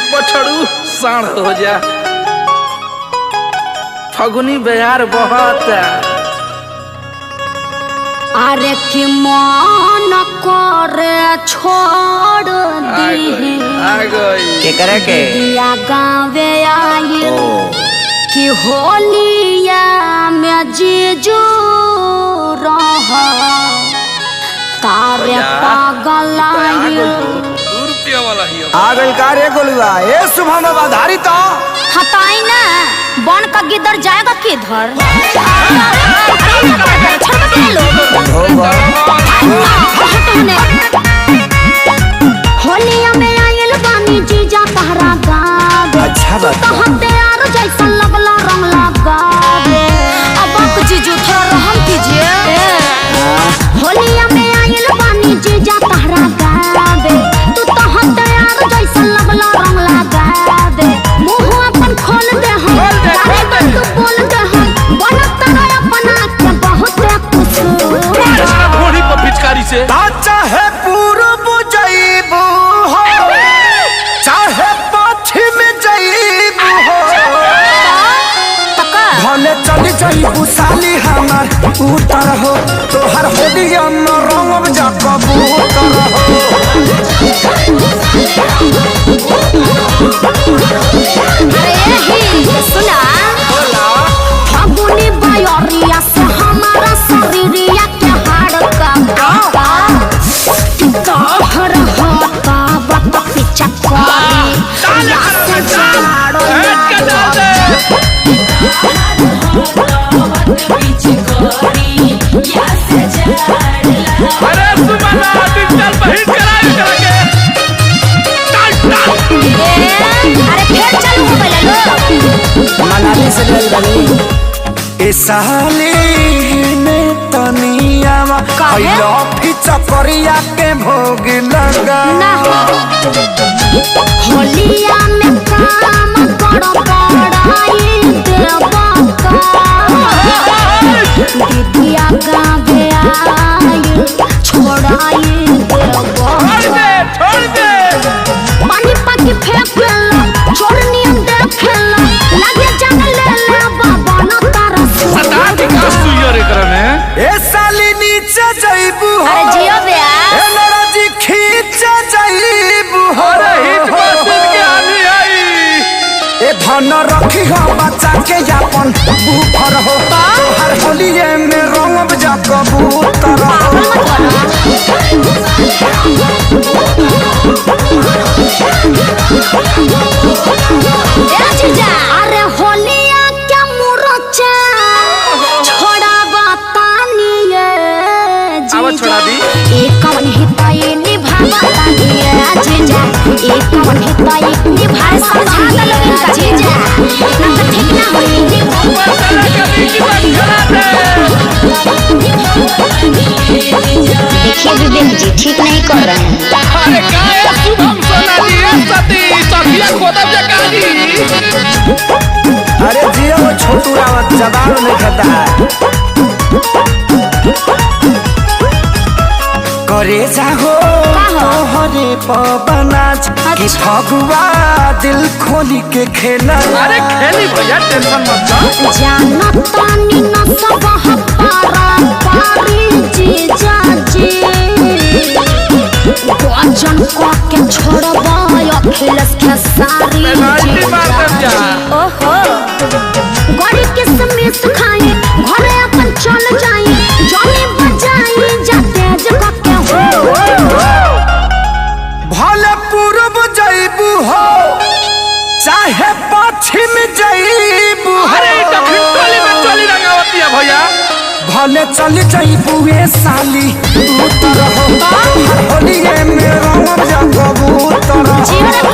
अब बछड़ू साढ़ हो जा। फगुनी बयार बहुत अरे कि मन करे छोड़ दी के करे के दिया गावे आई कि होलिया में जीजू रह तारे पागल आगल कारे गोलुआ ए सुबह में बाधारी तो हटाई ना बन का गिदर जाएगा किधर होलिया में आयल बानी जीजा तहरा गावे अच्छा बात तो हम तैयार जैसा लगला रंग लगावे अब जीजू थोड़ा रहम कीजिए होलिया में आयल बानी जीजा तहरा गावे तू तो हम तैयार जैसा लगला रंग लगावे मुंह अपन खोल दे हम तारे बात तू बोल दे हम बनत ना अपना के बहुत कुछ घोड़ी पर पिचकारी से चाहे पूरब जइबू हो चाहे पश्चिम जइबू हो भले चली जइबू साली हमार उतर हो तोहर होलिया में रंगब जा कबूतर हो सुना फगुनी बयरिया से हमारा शरीरिया के हाड़ का तोहर होता बत पीछा करी या से जाड़ो अरे सुमना डिजिटल बहिर कराई करके अरे फिर चालू हो गइल लो मनाली से दिल बनी ए साली ने तनिया आइलो फिचा करिया के भोग लगा ना होलिया में काम करो पड़ाई देवा दीदिया गावे आई छोड़ाई देवा छोड़ दे पानी पाकी फेंक लो छोड़नी हम देख लो लगे जंग ले ले बाबा न तारा सदा के का सुइया रे करे में ए साली नीचे जइबू हो अरे जियो बे ए लड़ा जी खींच जइबू हो अरे हिट मशीन के आनी आई ए धन रखी हो बच्चा के यापन बूफर हो तोहर होलिये में रंगब जा कबूतर हो अरे होलिया क्या मुरचा छोड़ा बतानी आवा छोड़ा दी एक कवन हिताई निभावा तानी जीजा एक कवन हिताई निभाए समझा द लोगन का जीजा ना तो ठीक ना होई मसाला कभी की बात देखिए विवेक जी ठीक नहीं कर रहे हैं अरे काय शुभम सोना जी सती तकिया खोदब जकानी अरे जियो वो छोटू रावत जवाब नहीं खाता है करे जाहो तोहरे पवनाच कि फगुआ दिल खोली के खेला अरे खेली भैया टेंशन मत लो जाना तानी न सब हपारा पारी जीजा जी वचन को के छोड़बा अखिलेश के सारी पेनाल्टी मार दे जा ओहो गड़ी किसमिस खाए घरे अपन चल जाए जाने बजाए जाते जग के हो भले पूरब जइबू हो चाहे पश्चिम जइबू हो अरे दक्षिण टोली में चोली रंगावती है भैया भले चल जइबू ए साली उतर हो होलिये में रंगब जा कबूतर हो जीवन का